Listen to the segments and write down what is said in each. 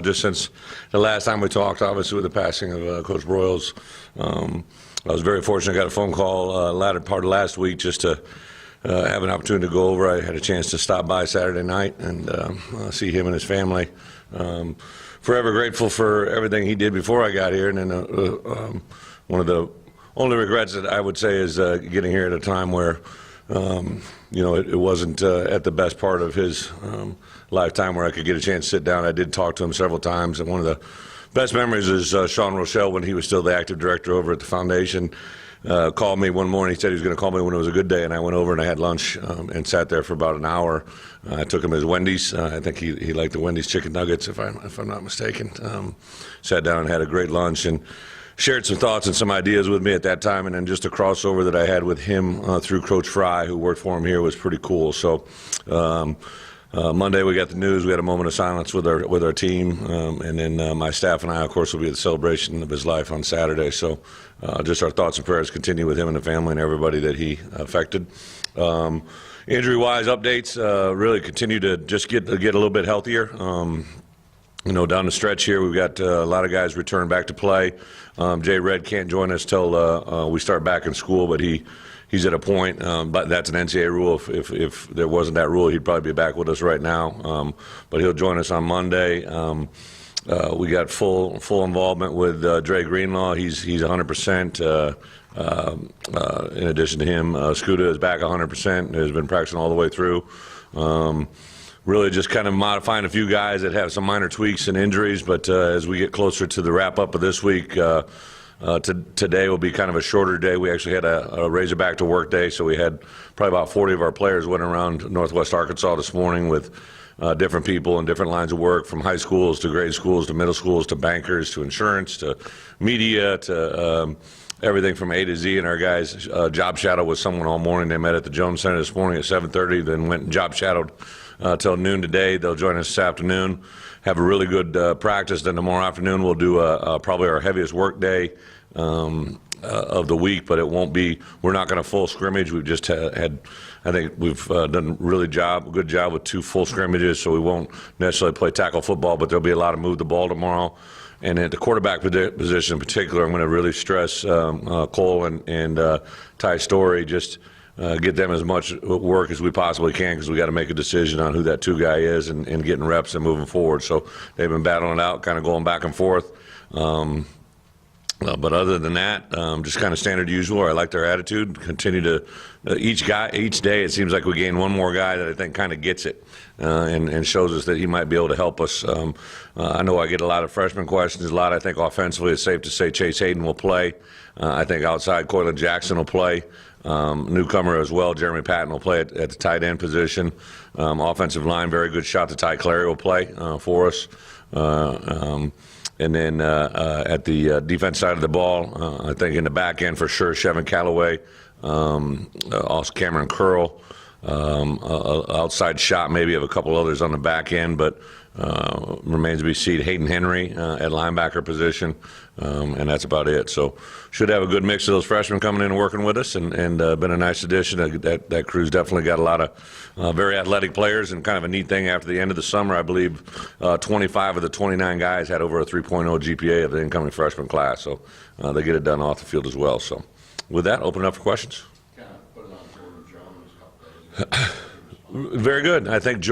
Just since the last time we talked, obviously with the passing of Coach Broyles, I was very fortunate. I got a phone call latter part of last week just to have an opportunity to go over. I had a chance to stop by Saturday night and see him and his family. Forever grateful for everything he did before I got here, and then one of the only regrets that I would say is getting here at a time where it wasn't at the best part of his lifetime where I could get a chance to sit down. I did talk to him several times, and one of the best memories is Sean Rochelle, when he was still the active director over at the foundation, called me one morning. He said he was going to call me when it was a good day, and I went over and I had lunch and sat there for about an hour. I took him to his Wendy's. I think he liked the Wendy's chicken nuggets, if I'm not mistaken. Sat down and had a great lunch and shared some thoughts and some ideas with me at that time, and then just a crossover that I had with him through Coach Fry, who worked for him here, was pretty cool. So Monday we got the news. We had a moment of silence with our team, and then my staff and I, of course, will be at the celebration of his life on Saturday. So just our thoughts and prayers continue with him and the family and everybody that he affected. Injury-wise updates, really continue to just get a little bit healthier. Down the stretch here, we've got a lot of guys return back to play. Jay Red can't join us till we start back in school, but he's at a point, but that's an NCAA rule. If there wasn't that rule, he'd probably be back with us right now. But he'll join us on Monday. We got full involvement with Dre Greenlaw. He's 100%. In addition to him, Scuda is back 100%. Has been practicing all the way through. Really just kind of modifying a few guys that have some minor tweaks and injuries, but as we get closer to the wrap-up of this week, today will be kind of a shorter day. We actually had a Razorback to work day, so we had probably about 40 of our players went around Northwest Arkansas this morning with different people in different lines of work, from high schools to grade schools to middle schools to bankers to insurance to media to everything from A to Z. And our guys job shadow with someone all morning. They met at the Jones Center this morning at 7:30, then went and job shadowed till noon today. They'll join us this afternoon, have a really good practice. Then tomorrow afternoon we'll do probably our heaviest work day of the week, but we're not going to full scrimmage. We've just I think we've done a good job with 2 full scrimmages, so we won't necessarily play tackle football, but there'll be a lot of move the ball tomorrow. And at the quarterback position in particular, I'm going to really stress Cole and Ty Story, just get them as much work as we possibly can, because we got to make a decision on who that 2 guy is and getting reps and moving forward. So they've been battling it out, kind of going back and forth. But other than that, just kind of standard usual. I like their attitude. Continue to each day it seems like we gain one more guy that I think kind of gets it and shows us that he might be able to help us. I know I get a lot of freshman questions. I think offensively it's safe to say Chase Hayden will play. I think outside Coylan Jackson will play. Newcomer as well, Jeremy Patton will play at the tight end position. Offensive line, very good shot to Ty Clary will play for us. And then at the defense side of the ball, I think in the back end for sure, Chevin Callaway, also Cameron Curl, outside shot maybe of a couple others on the back end, but remains to be seen. Hayden Henry at linebacker position, and that's about it. So should have a good mix of those freshmen coming in and working with us, and been a nice addition. That crew's definitely got a lot of very athletic players, and kind of a neat thing after the end of the summer, I believe 25 of the 29 guys had over a 3.0 GPA of the incoming freshman class. So they get it done off the field as well. So with that, open it up for questions. Kind of put it on Jordan Jones a couple days. Very good. I think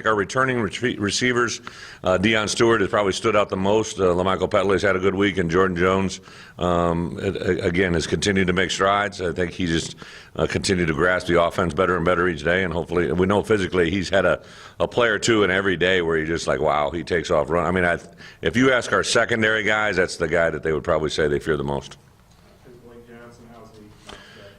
our returning receivers, Deion Stewart has probably stood out the most. LaMichael Petley's had a good week, and Jordan Jones, again, has continued to make strides. I think he just continued to grasp the offense better and better each day, and hopefully, we know physically he's had a play or two in every day where you're just like, wow, he takes off running. I mean, if you ask our secondary guys, that's the guy that they would probably say they fear the most.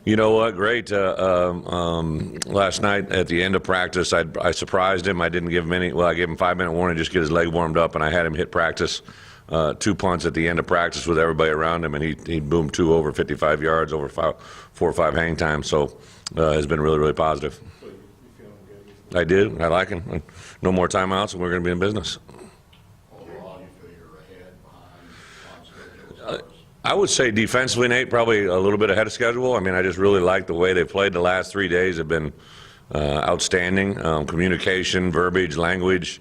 You know what? Great. Last night at the end of practice, I surprised him. I didn't give him any. Well, I gave him 5-minute warning, just get his leg warmed up, and I had him hit practice 2 punts at the end of practice with everybody around him, and he boomed 2 over 55 yards, over 4 or 5 hang times. So it's been really, really positive. So you feeling good? I did. I like him. No more timeouts, and we're going to be in business. Overall, you feel you're ahead, behind, on schedule? I would say defensively, Nate, probably a little bit ahead of schedule. I mean, I just really like the way they played. The last 3 days have been outstanding. Communication, verbiage, language,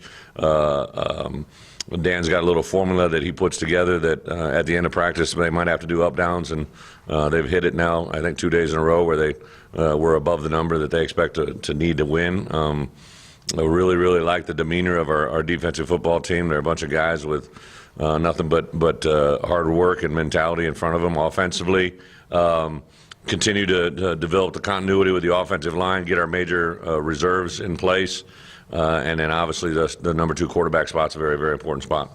Dan's got a little formula that he puts together that at the end of practice they might have to do up downs, and they've hit it now, I think 2 days in a row where they were above the number that they expect to need to win. I really, really like the demeanor of our defensive football team. They're a bunch of guys with nothing but hard work and mentality in front of them offensively. Continue to develop the continuity with the offensive line, get our major reserves in place, and then obviously the number 2 quarterback spot's a very, very important spot.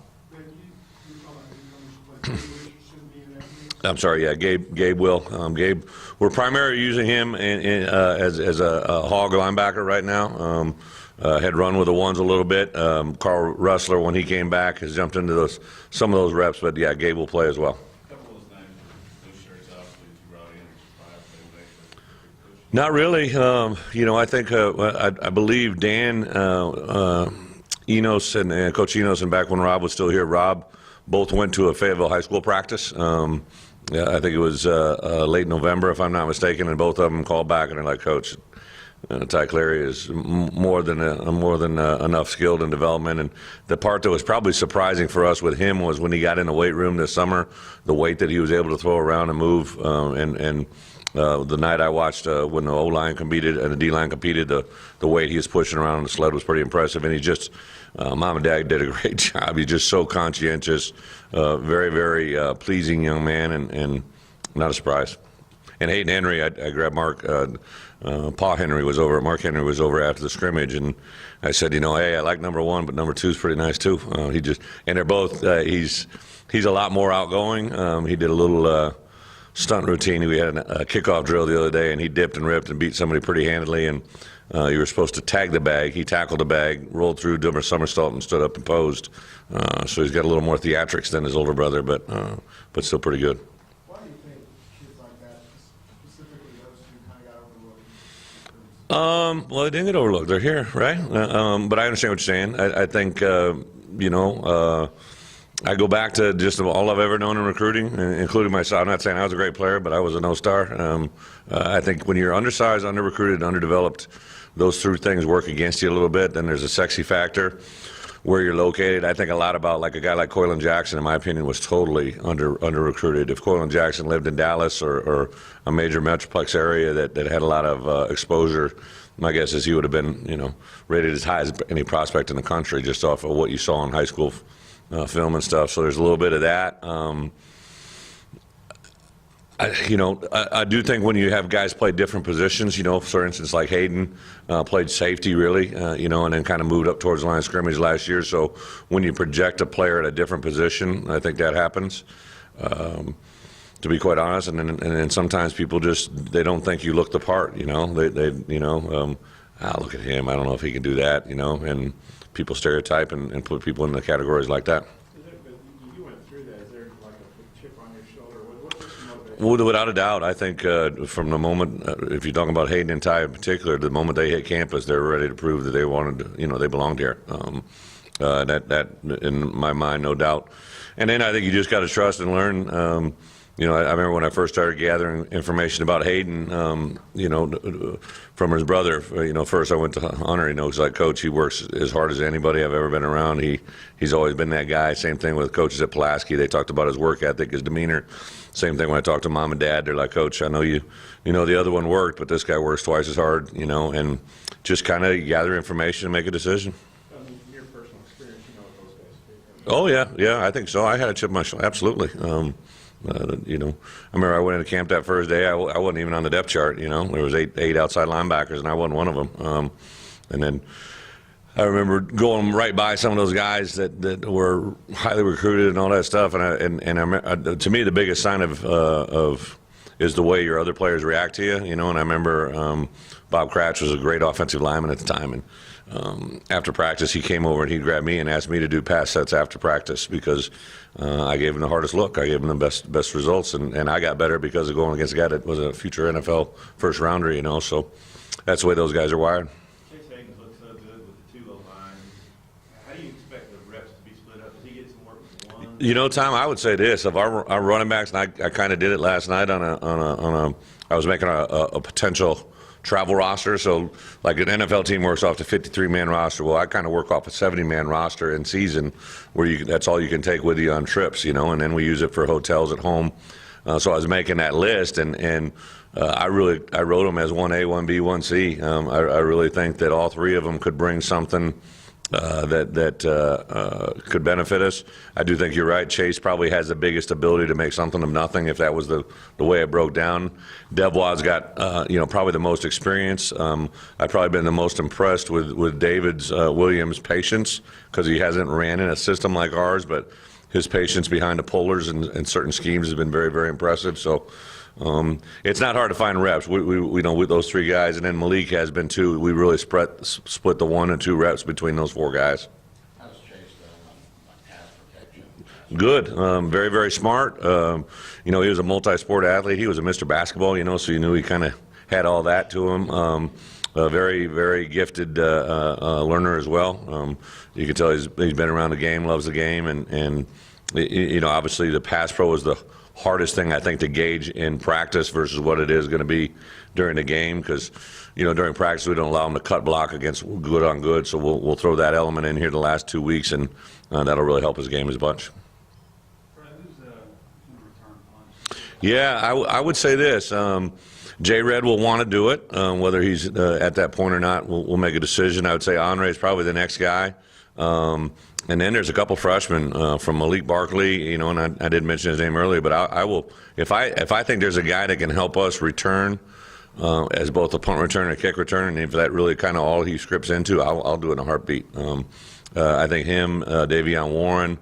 I'm sorry, yeah, Gabe will. Gabe, we're primarily using him as a hog linebacker right now. Had run with the ones a little bit. Carl Russler, when he came back, has jumped into some of those reps, but yeah, Gabe will play as well. Not really. I think I believe Dan Enos and Coach Enos, and back when Rob was still here, Rob both went to a Fayetteville High School practice. Yeah, I think it was late November, if I'm not mistaken, and both of them called back and they're like, Coach, Ty Clary is more than enough skilled in development. And the part that was probably surprising for us with him was when he got in the weight room this summer, the weight that he was able to throw around and move. The night I watched when the O-line competed and the D-line competed, the weight he was pushing around on the sled was pretty impressive. And he just, Mom and Dad did a great job. He's just so conscientious, very, very pleasing young man, and not a surprise. And Hayden Henry, I grabbed Mark. Mark Henry was over after the scrimmage, and I said, hey, I like number 1, but number 2 is pretty nice too. And they're both. He's a lot more outgoing. He did a little stunt routine. We had a kickoff drill the other day, and he dipped and ripped and beat somebody pretty handily. And you were supposed to tag the bag. He tackled the bag, rolled through, did a somersault, and stood up and posed. So he's got a little more theatrics than his older brother, but still pretty good. Why do you think kids like that, specifically those who kind of got overlooked? Well, they didn't get overlooked. They're here, right? But I understand what you're saying. I think, I go back to just all I've ever known in recruiting, including myself. I'm not saying I was a great player, but I was a no-star. I think when you're undersized, under-recruited, underdeveloped, those 3 things work against you a little bit. Then there's a sexy factor where you're located. I think a lot about like a guy like Coylin Jackson, in my opinion, was totally under-recruited. If Coylin Jackson lived in Dallas or a major metroplex area that had a lot of exposure, my guess is he would have been, rated as high as any prospect in the country just off of what you saw in high school film and stuff. So there's a little bit of that. I do think when you have guys play different positions, for instance, like Hayden played safety really, and then kind of moved up towards the line of scrimmage last year. So when you project a player at a different position, I think that happens. To be quite honest, and then sometimes people they don't think you look the part. Look at him. I don't know if he can do that. And people stereotype and put people in the categories like that. You went through that. Is there like a chip on your shoulder? What's the motivation? Well, without a doubt, I think from the moment, if you're talking about Hayden and Ty in particular, the moment they hit campus, they were ready to prove that they wanted to, they belonged here. That in my mind, no doubt. And then I think you just got to trust and learn. I remember when I first started gathering information about Hayden, from his brother. First I went to Hunter. He's like, Coach, he works as hard as anybody I've ever been around. He's always been that guy. Same thing with coaches at Pulaski. They talked about his work ethic, his demeanor. Same thing when I talked to Mom and Dad. They're like, Coach, I know the other one worked, but this guy works twice as hard. And just kind of gather information and make a decision. Your personal experience, what those guys do. Oh yeah, I think so. I had a chip on my shoulder, absolutely. I remember I went into camp that first day. I wasn't even on the depth chart. There was eight outside linebackers, and I wasn't one of them. And then I remember going right by some of those guys that were highly recruited and all that stuff. And to me, the biggest sign of is the way your other players react to you. And I remember Bob Cratch was a great offensive lineman at the time, and after practice, he came over and he grabbed me and asked me to do pass sets after practice because I gave him the hardest look. I gave him the best results, and I got better because of going against a guy that was a future NFL first rounder. So that's the way those guys are wired. Chase Higgins looks so good with the 2 O-line. How do you expect the reps to be split up? Does he get some work with one? Tom, I would say this: of our running backs, and I kind of did it last night on a. I was making a potential travel roster. So like an NFL team works off the 53-man roster. Well, I kind of work off a 70-man roster in season where that's all you can take with you on trips, and then we use it for hotels at home. So I was making that list, and I wrote them as 1A, 1B, 1C. I really think that all three of them could bring something that could benefit us. I do think you're right. Chase probably has the biggest ability to make something of nothing if that was the way it broke down. Devois got probably the most experience. I've probably been the most impressed with David's Williams' patience, because he hasn't ran in a system like ours, but his patience behind the pullers and certain schemes has been very, very impressive. So it's not hard to find reps. We know with those three guys, and then Malik has been too. We really split the 1 and 2 reps between those 4 guys. How's Chase done on pass protection? Good. Very, very smart. He was a multi-sport athlete. He was a Mr. Basketball, so you knew he kind of had all that to him. A very, very gifted learner as well. You can tell he's been around the game, loves the game, and obviously the pass pro is the hardest thing I think to gauge in practice versus what it is going to be during the game, because during practice we don't allow him to cut block against good on good, so we'll throw that element in here the last 2 weeks, and that'll really help his game as a bunch. Yeah, I would say this. J-Red will want to do it. Whether he's at that point or not, we'll make a decision. I would say Andre is probably the next guy. And then there's a couple freshmen from Malik Barkley, and I did mention his name earlier, but I will, if I think there's a guy that can help us return as both a punt returner and a kick returner, and if that really kind of all he scripts into, I'll do it in a heartbeat. I think him, Davion Warren,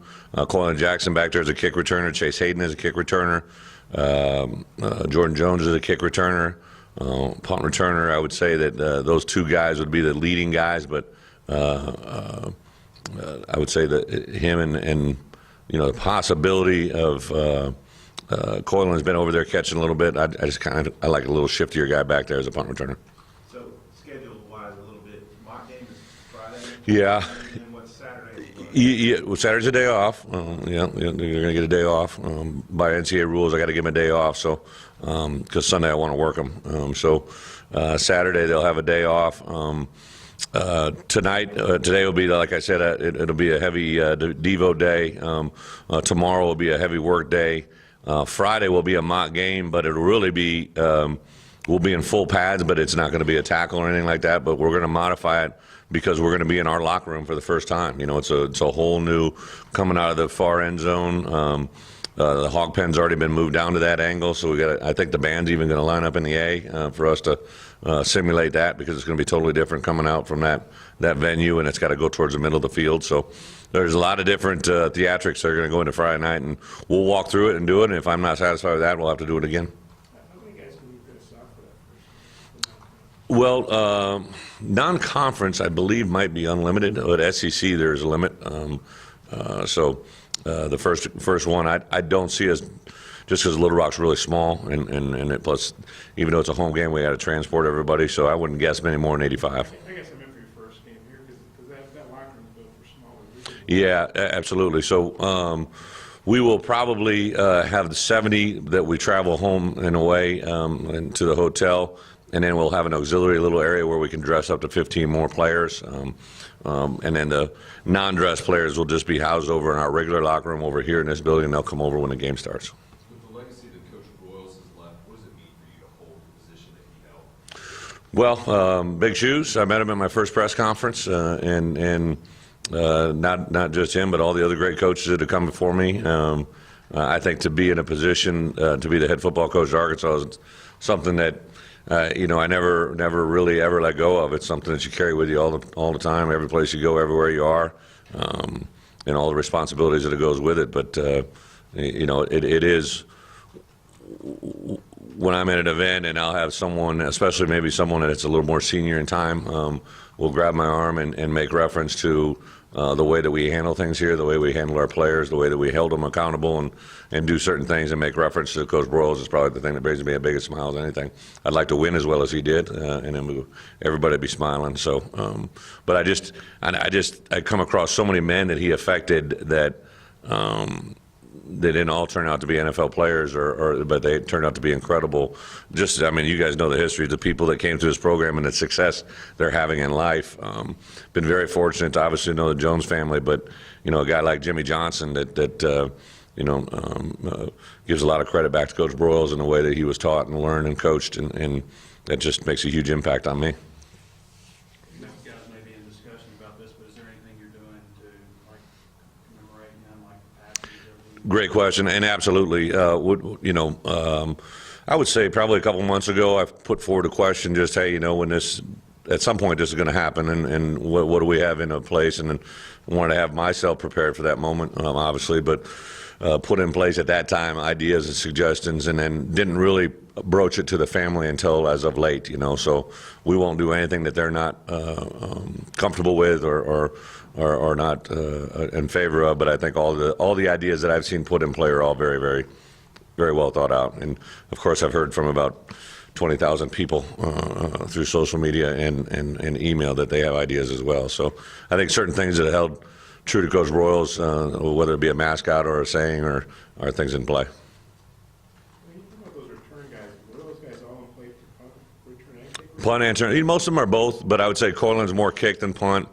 Colin Jackson back there as a kick returner, Chase Hayden as a kick returner, Jordan Jones as a kick returner, punt returner. I would say that those 2 guys would be the leading guys, but I would say that him and the possibility of Coylan's been over there catching a little bit. I like a little shiftier guy back there as a punt returner. So schedule-wise, a little bit. Mock game is Friday. Yeah. And what's Saturday? Yeah, well, Saturday's a day off. You're going to get a day off. By NCAA rules, I got to give them a day off. So, because Sunday I want to work them. So, Saturday they'll have a day off. Today will be, like I said, it'll be a heavy Devo day. Tomorrow will be a heavy work day. Friday will be a mock game, but it'll really be, we'll be in full pads, but it's not going to be a tackle or anything like that. But we're going to modify it because we're going to be in our locker room for the first time. It's a whole new coming out of the far end zone. The hog pen's already been moved down to that angle, so I think the band's even going to line up in the A for us to simulate that, because it's going to be totally different coming out from that venue, and it's got to go towards the middle of the field. So there's a lot of different theatrics that are going to go into Friday night, and we'll walk through it and do it. And if I'm not satisfied with that, we'll have to do it again. How many guys can you put aside for that first? Well, non-conference, I believe, might be unlimited. At SEC, there's a limit. The first one, I don't see us, just because Little Rock's really small, and plus, even though it's a home game, we got to transport everybody, so I wouldn't guess many more than 85. I guess I meant for your first game here, because that locker room's built for smaller. Yeah, absolutely. So we will probably have the 70 that we travel home and away and to the hotel, and then we'll have an auxiliary little area where we can dress up to 15 more players. And then the non-dress players will just be housed over in our regular locker room over here in this building, and they'll come over when the game starts. With the legacy that Coach Broyles has left, what does it mean for you to hold the position that he held? Well, big shoes. I met him at my first press conference, and not just him, but all the other great coaches that have come before me. I think to be in a position to be the head football coach of Arkansas is something that I never really ever let go of. It's something that you carry with you all the time, every place you go, everywhere you are, and all the responsibilities that it goes with it. But it is when I'm at an event and I'll have someone, especially maybe someone that's a little more senior in time, will grab my arm and make reference to the way that we handle things here, the way we handle our players, the way that we held them accountable and do certain things and make reference to Coach Broyles is probably the thing that brings me the biggest smile as anything. I'd like to win as well as he did, and then everybody be smiling. So, but I come across so many men that he affected that they didn't all turn out to be NFL players, but they turned out to be incredible. Just, I mean, you guys know the history of the people that came through this program and the success they're having in life. Been very fortunate to obviously know the Jones family, but, you know, a guy like Jimmy Johnson that gives a lot of credit back to Coach Broyles in the way that he was taught and learned and coached, and that just makes a huge impact on me. You guys may be in discussion about this, but is there anything you're doing to, like, commemorate him, like passes or? Great question, and absolutely. I would say probably a couple months ago, I put forward a question, just, hey, you know, when this, at some point this is going to happen, and what do we have in a place, and then I wanted to have myself prepared for that moment, obviously, but put in place at that time ideas and suggestions, and then didn't really broach it to the family until as of late, you know. So we won't do anything that they're not comfortable with or not in favor of. But I think all the ideas that I've seen put in play are all very, very, very well thought out. And of course, I've heard from about 20,000 people through social media and email that they have ideas as well. So I think certain things that held true to Coach Broyles, whether it be a mascot or a saying or things in play. When you think about those return guys, were those guys all in play for punt, return, and kick? Punt and return. Most of them are both, but I would say Cortland's more kick than punt.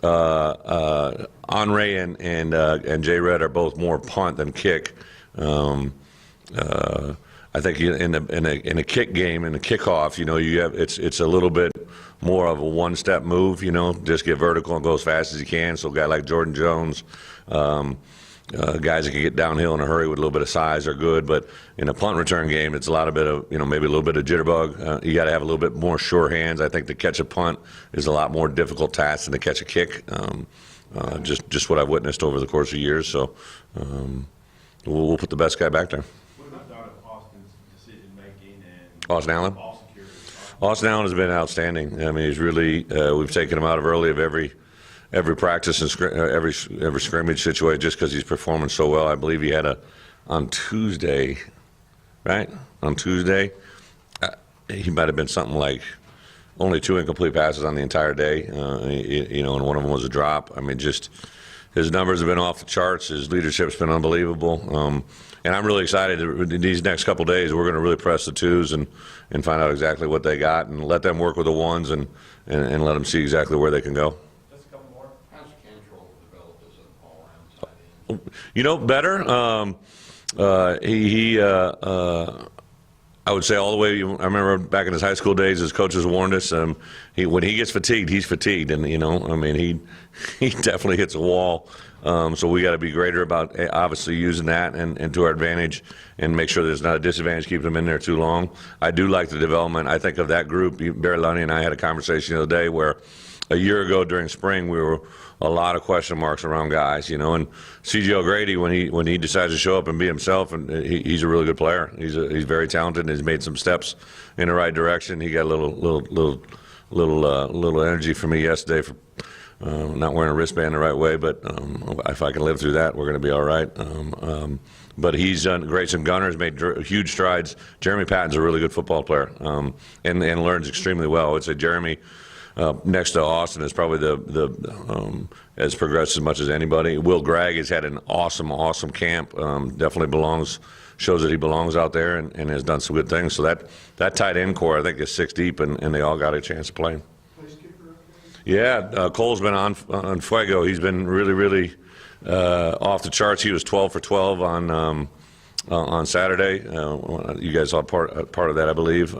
Henry and J. Red are both more punt than kick. I think in a kick game, in a kickoff, you know, it's a little bit more of a one-step move, you know, just get vertical and go as fast as you can. So a guy like Jordan Jones, guys that can get downhill in a hurry with a little bit of size are good. But in a punt return game, it's a lot of bit of, you know, maybe a little bit of jitterbug. You got to have a little bit more sure hands. I think to catch a punt is a lot more difficult task than to catch a kick. Just what I've witnessed over the course of years. So we'll put the best guy back there. What about Austin's decision-making and Austin Allen? ball security? Austin Allen has been outstanding. I mean, he's really, we've taken him out of early of every practice and every scrimmage situation just because he's performing so well. I believe he had on Tuesday, right? On Tuesday, he might have been something like only 2 incomplete passes on the entire day, you know, and one of them was a drop. I mean, just his numbers have been off the charts. His leadership's been unbelievable. And I'm really excited. In these next couple of days, we're going to really press the twos and find out exactly what they got and let them work with the ones and let them see exactly where they can go. Just a couple more. How's Cantrell developed as an all-around tight end? You know, better. I would say all the way. I remember back in his high school days, his coaches warned us. When he gets fatigued, he's fatigued, and you know, I mean, he definitely hits a wall. So we got to be greater about obviously using that and to our advantage, and make sure there's not a disadvantage keeping him in there too long. I do like the development. I think of that group. Barry Lunny and I had a conversation the other day where a year ago during spring we were a lot of question marks around guys, you know, and C.J. O'Grady when he decides to show up and be himself, and he's a really good player. He's very talented, and he's made some steps in the right direction. He got a little energy from me yesterday for not wearing a wristband the right way, but if I can live through that, we're going to be all right. But he's done great. Some Gunners made huge strides. Jeremy Patton's a really good football player and learns extremely well. I would say Jeremy, next to Austin, is probably has progressed as much as anybody. Will Gregg has had an awesome camp. Definitely shows that he belongs out there and has done some good things. So that tight end core, I think, is 6 deep, and they all got a chance to play. Place kicker up there? Yeah, Cole's been on fuego. He's been really off the charts. He was 12 for 12 on Saturday. You guys saw part of that, I believe.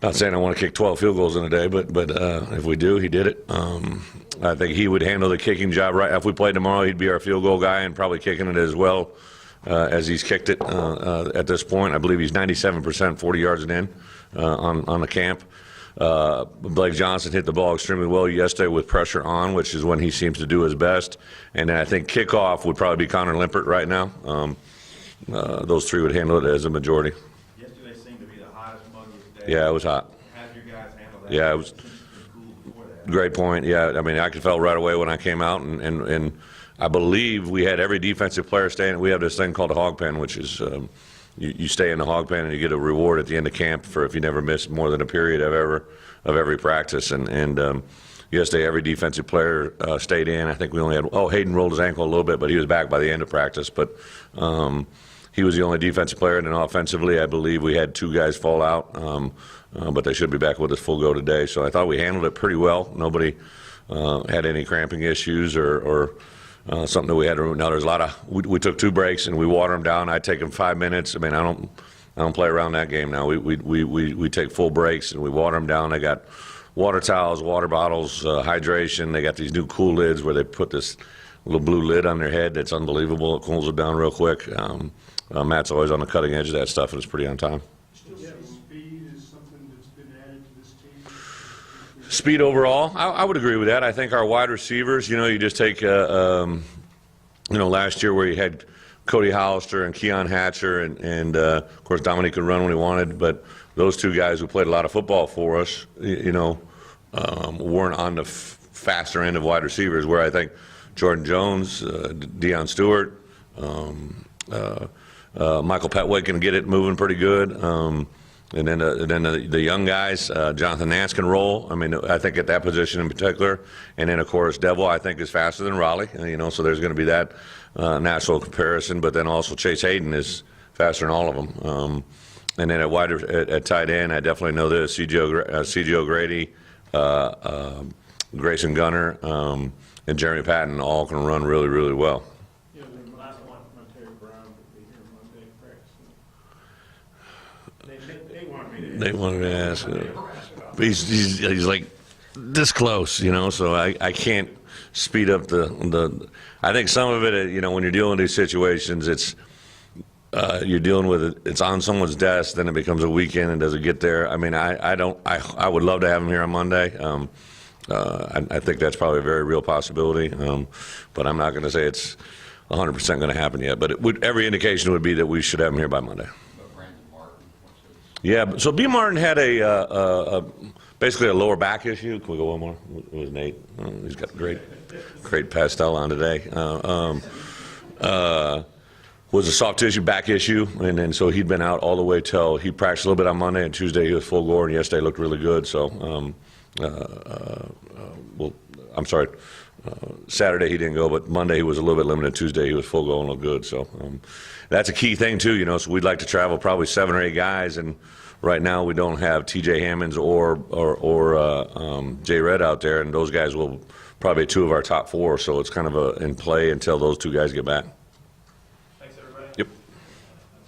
Not saying I want to kick 12 field goals in a day, but if we do, he did it. I think he would handle the kicking job right. If we played tomorrow, he'd be our field goal guy and probably kicking it as well as he's kicked it at this point. I believe he's 97%, 40 yards and in on the camp. Blake Johnson hit the ball extremely well yesterday with pressure on, which is when he seems to do his best. And then I think kickoff would probably be Connor Limpert right now. Those three would handle it as a majority. Yesterday seemed to be the hottest, muggiest day. Yeah, it was hot. How'd you guys handle that? Yeah, it was. Since it's been cool before that. Great point. Yeah, I mean, I could tell right away when I came out, and I believe we had every defensive player staying. We have this thing called a hog pen, which is you stay in the hog pen and you get a reward at the end of camp for if you never miss more than a period of every practice. And yesterday every defensive player stayed in. I think we only had, Hayden rolled his ankle a little bit, but he was back by the end of practice. But he was the only defensive player, and then offensively, I believe we had 2 guys fall out, but they should be back with us full go today. So I thought we handled it pretty well. Nobody had any cramping issues or something that we had to. Now there's a lot of. We took 2 breaks and we water them down. I take them 5 minutes. I mean, I don't play around that game now. We take full breaks and we water them down. I got water towels, water bottles, hydration. They got these new cool lids where they put this little blue lid on their head. That's unbelievable. It cools it down real quick. Matt's always on the cutting edge of that stuff, and it's pretty on time. Still say speed is something that's been added to this team? Speed overall, I would agree with that. I think our wide receivers, you just take, last year where you had Cody Hollister and Keon Hatcher, and of course Dominique could run when he wanted, but those 2 guys who played a lot of football for us, weren't on the faster end of wide receivers, where I think Jordan Jones, Deion Stewart, Michael Petway can get it moving pretty good. And then the young guys, Jonathan Nance can roll. I mean, I think at that position in particular. And then, of course, Devil, I think, is faster than Raleigh. So there's going to be that natural comparison. But then also Chase Hayden is faster than all of them. And then at tight end, I definitely know this. C.J. O'Grady, Grayson Gunner, and Jeremy Patton all can run really, really well. Yeah, the last one, Terry Brown would be here Monday at practice. They wanted me to. They wanted to ask. He's like this close, so I can't speed up the. I think some of it, when you're dealing with these situations, it's you're dealing with it. It's on someone's desk, then it becomes a weekend, and does it get there? I mean, I would love to have him here on Monday. I think that's probably a very real possibility, but I'm not going to say it's 100% going to happen yet. But every indication would be that we should have him here by Monday. But Brandon Martin, what's his? Yeah, so B. Martin had basically a lower back issue. Can we go one more? It was Nate. He's got great pastel on today. Was a soft tissue back issue, and so he'd been out all the way till he practiced a little bit on Monday, and Tuesday he was full gore, and yesterday looked really good. So, Saturday he didn't go, but Monday he was a little bit limited. Tuesday he was full go and looked good. So that's a key thing too, So we'd like to travel probably 7 or 8 guys, and right now we don't have T.J. Hammonds or Jay Red out there, and those guys will probably be 2 of our top 4. So it's kind of in play until those 2 guys get back.